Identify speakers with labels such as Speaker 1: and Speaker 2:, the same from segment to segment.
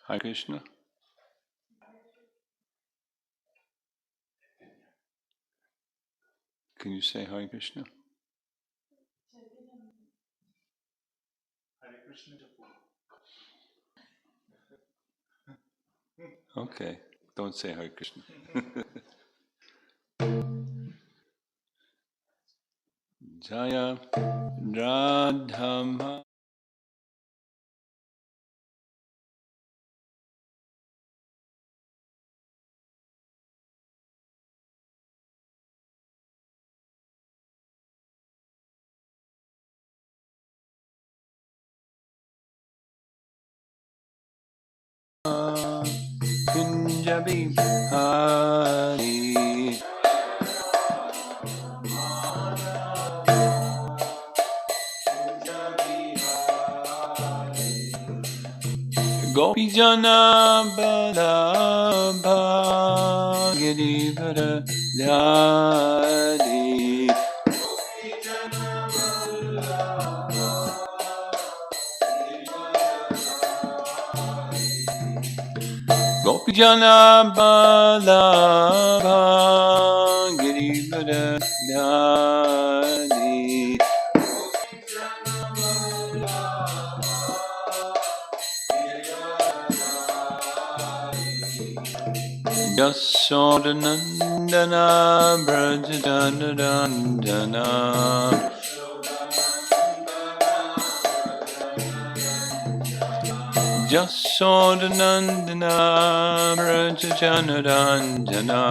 Speaker 1: Hare Krishna. Can you say Hare Krishna?
Speaker 2: Hare Krishna.
Speaker 1: Okay, don't say Hare Krishna. Jaya Radhama Kunjabi Hari Gopijana Balabha Girivara Dhari Gopijana Balabha Girivara Dhari Yasodhanandana Brajadanandana Yasodhanandana Brajadanandana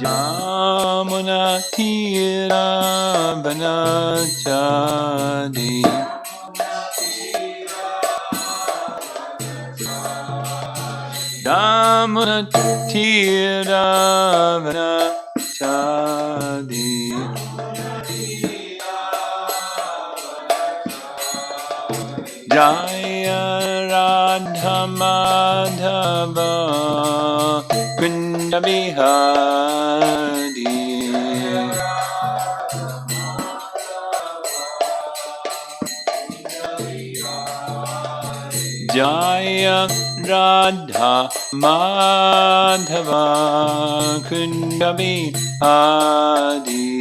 Speaker 1: Yamunatira Vanachadi Yamunatira Vanachadi Jaya Radha Madhava Kunda Bihari Jaya Radha Madhava Kunda Bihari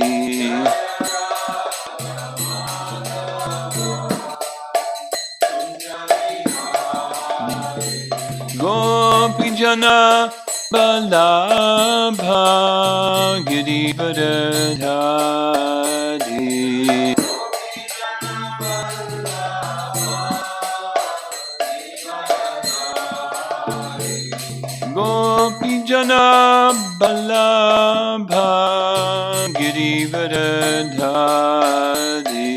Speaker 1: Gopijana Balabha Girivara Dhari Gopijana Balabha Girivara Dhari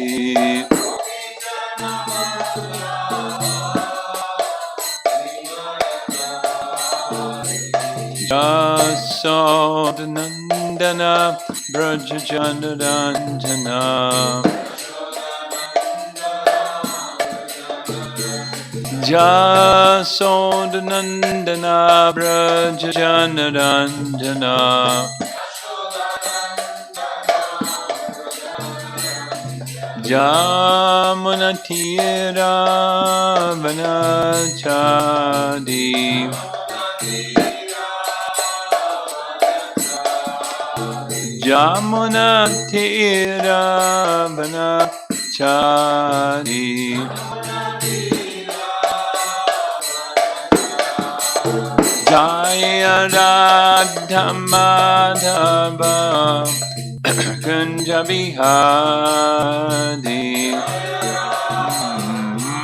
Speaker 1: Yasodhanandana Brajajanandana Yasodhanandana Brajajanandana Yamunatira Vanachadi Jamuna Tira Vanachari Jaya Radha Madhava Kunja Bihari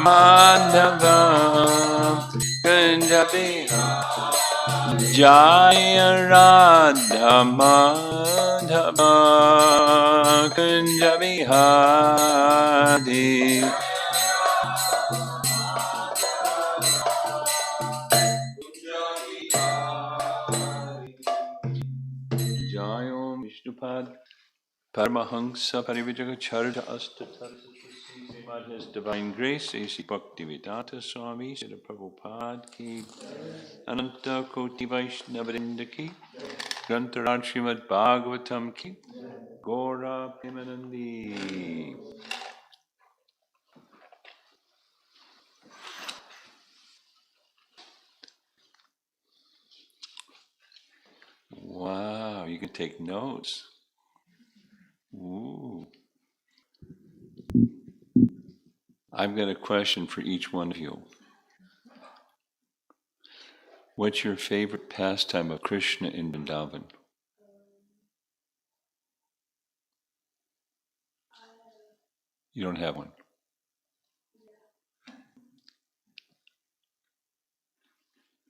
Speaker 1: Madhava Kunja Bihari Jaya Radha Madhava Kunja Bihari Jayo Vishnupad Paramahansa Parivijagacharya Astatarsa His Divine Grace, A.C. Bhaktivedanta Swami, Srila Prabhupada Ki, Ananta Koti Vaishnavrinda Ki, Grantaraj Srimad Bhagavatam Ki, Gora Premanandi. you can take notes. Ooh. I've got a question for each one of you. What's your favorite pastime of Krishna in Vrindavan? You don't have one.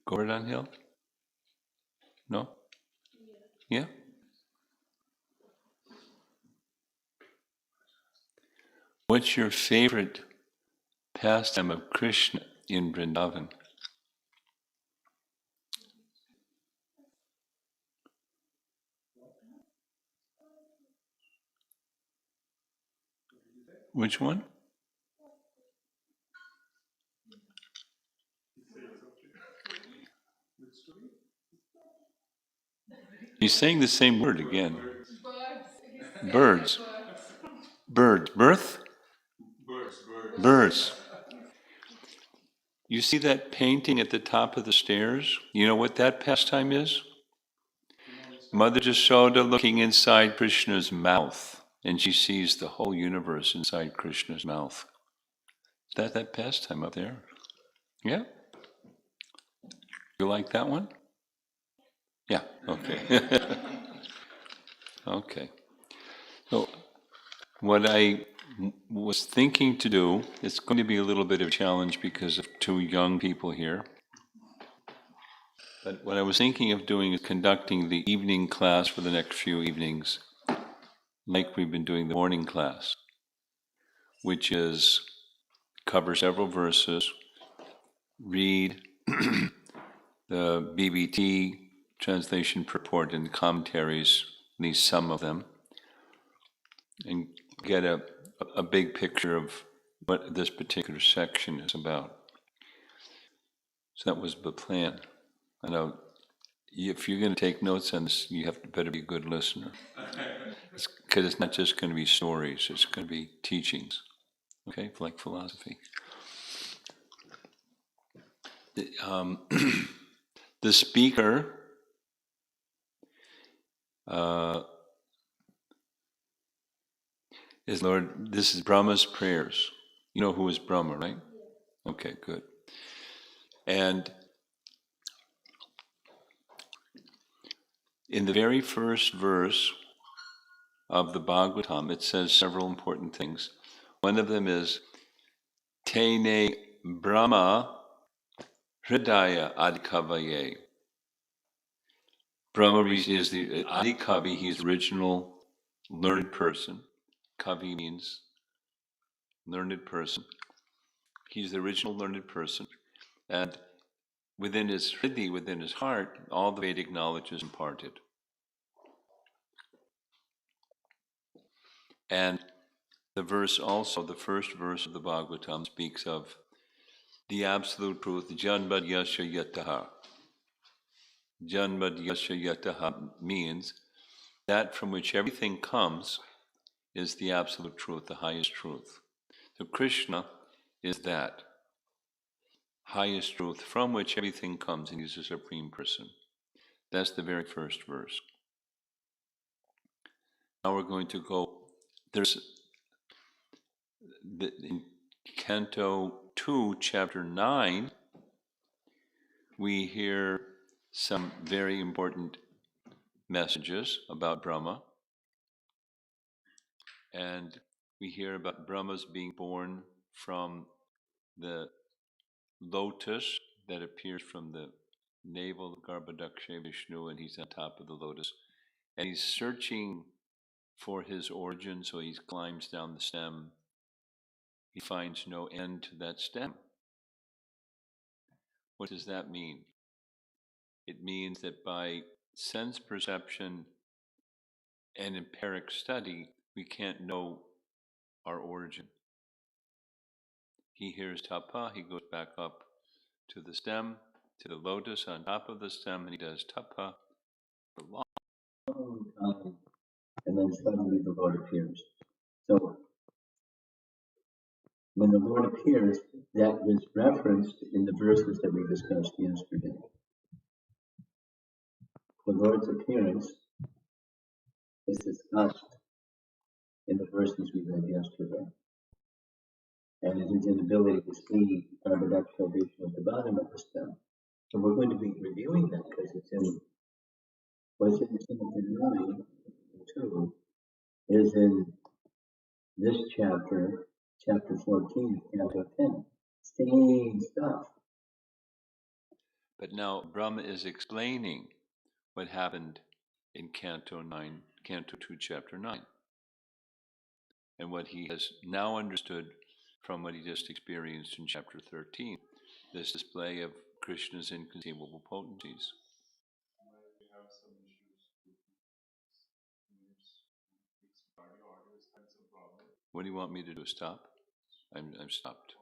Speaker 1: Govardhan Hill? No? Yeah? What's your favorite pastime of Krishna in Vrindavan? Which one? He's saying the same word again. Birds. Birds. Birth? Birds. You see that painting at the top of the stairs? You know what that pastime is? Mother Jasoda looking inside Krishna's mouth, and she sees the whole universe inside Krishna's mouth. That pastime up there. Yeah? You like that one? Yeah, okay. Okay. So, what I was thinking to do, it's going to be a little bit of a challenge because of two young people here. But what I was thinking of doing is conducting the evening class for the next few evenings, like we've been doing the morning class, which is cover several verses, read the BBT translation purport and commentaries, at least some of them, and get a big picture of what this particular section is about. So that was the plan. I know if you're going to take notes on this, you have to better be a good listener. Because it's not just going to be stories, it's going to be teachings, okay, like philosophy. The speaker is Lord, this is Brahma's prayers. You know who is Brahma, right? Okay, good. And in the very first verse of the Bhagavatam, it says several important things. One of them is, Tene Brahma Hridaya Adikavaye. Brahma is the Adikavi, he's the original learned person. Kavi means learned person. He's the original learned person. And within his Hriday, within his heart, all the Vedic knowledge is imparted. And the verse also, the first verse of the Bhagavatam speaks of the absolute truth, Janmad Yasha Yataha. Janmad Yasha Yataha means that from which everything comes is the absolute truth, the highest truth. So Krishna is that highest truth from which everything comes, and he's the Supreme Person. That's the very first verse. Now we're going to go, in Canto 2, Chapter 9, we hear some very important messages about Brahma. And we hear about Brahma's being born from the lotus that appears from the navel of Garbhodaksha Vishnu, and he's on top of the lotus. And he's searching for his origin, so he climbs down the stem. He finds no end to that stem. What does that mean? It means that by sense perception and empiric study, we can't know our origin. He hears tapa, he goes back up to the stem, to the lotus on top of the stem, and he does tapa for long time, and then suddenly the Lord appears. So when the Lord appears, that is referenced in the verses that we discussed yesterday. The Lord's appearance
Speaker 2: is discussed in the verses we read yesterday. And it is his inability to see paradoxal at the bottom of the stem. So we're going to be reviewing that because it's in what's in chapter 9, 2, is in this chapter, chapter 14, canto 10. Same stuff.
Speaker 1: But now Brahma is explaining what happened in Canto 9, Canto 2, Chapter 9, and what he has now understood from what he just experienced in Chapter 13, this display of Krishna's inconceivable potencies. What do you want me to do? Stop? I'm stopped.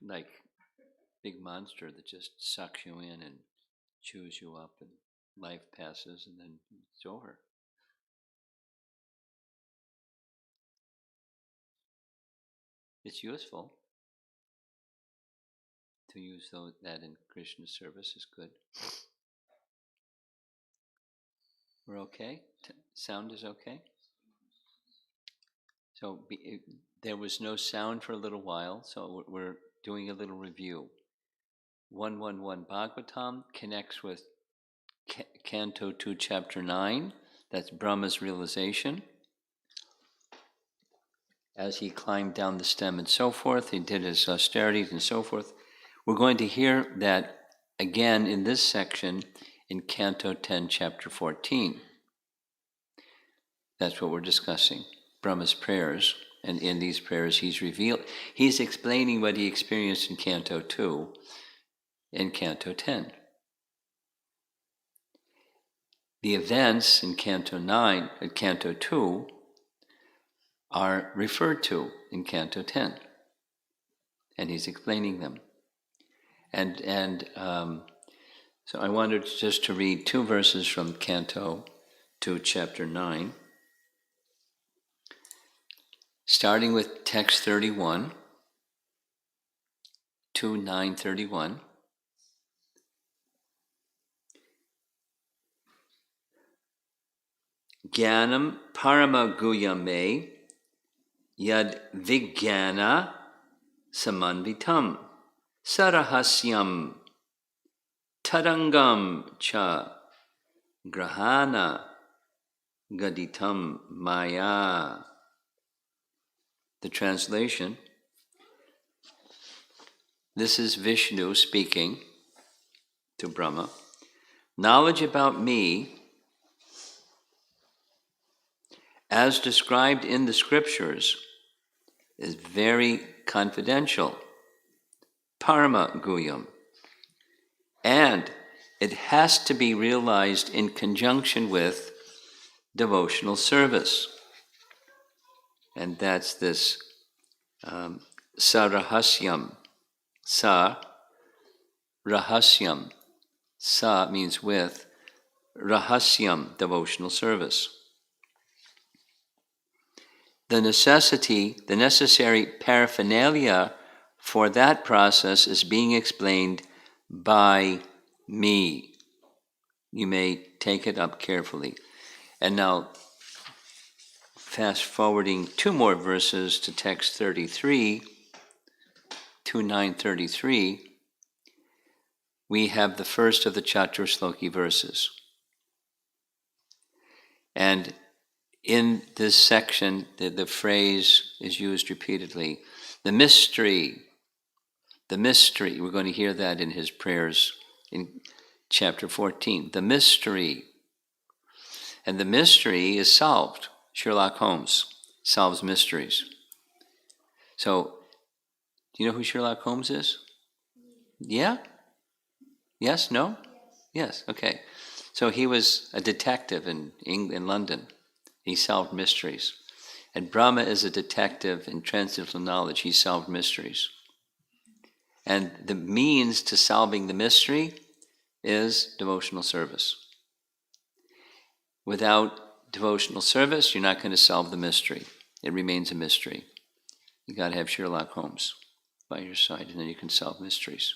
Speaker 1: Like big monster that just sucks you in and chews you up, and life passes and then it's over. It's useful to use that in Krishna's service is good. We're okay? Sound is okay? So there was no sound for a little while, so we're doing a little review. 111 Bhagavatam connects with Canto 2, Chapter 9. That's Brahma's realization. As he climbed down the stem and so forth, he did his austerities and so forth. We're going to hear that again in this section in Canto 10, Chapter 14. That's what we're discussing, Brahma's prayers. And in these prayers, he's explaining what he experienced in Canto 2 in Canto 10. The events in Canto 9 and Canto 2 are referred to in Canto 10, and he's explaining them. And so I wanted just to read 2 verses from Canto 2, Chapter 9, starting with text 31, 9:31. Jnanam paramaguyame yad vijnana samanvitam sarahasyam tarangam cha grahana gaditam maya. The translation: this is Vishnu speaking to Brahma. Knowledge about me, as described in the scriptures, is very confidential, parama guyam, and it has to be realized in conjunction with devotional service. And that's this sarahasyam. Sa, rahasyam. Sa means with, rahasyam, devotional service. The necessary paraphernalia for that process is being explained by me. You may take it up carefully.
Speaker 3: And now, fast forwarding 2 more verses to text 33, 2933, we have the first of the Chaturshloki verses. And in this section, the phrase is used repeatedly. The mystery, we're going to hear that in his prayers in chapter 14. The mystery. And the mystery is solved. Sherlock Holmes solves mysteries. So, do you know who Sherlock Holmes is? Yeah? Yes? No? Yes, okay. So he was a detective in London. He solved mysteries. And Brahma is a detective in transcendental knowledge. He solved mysteries. And the means to solving the mystery is devotional service. Without devotional service, you're not going to solve the mystery. It remains a mystery. You got to have Sherlock Holmes by your side, and then you can solve mysteries.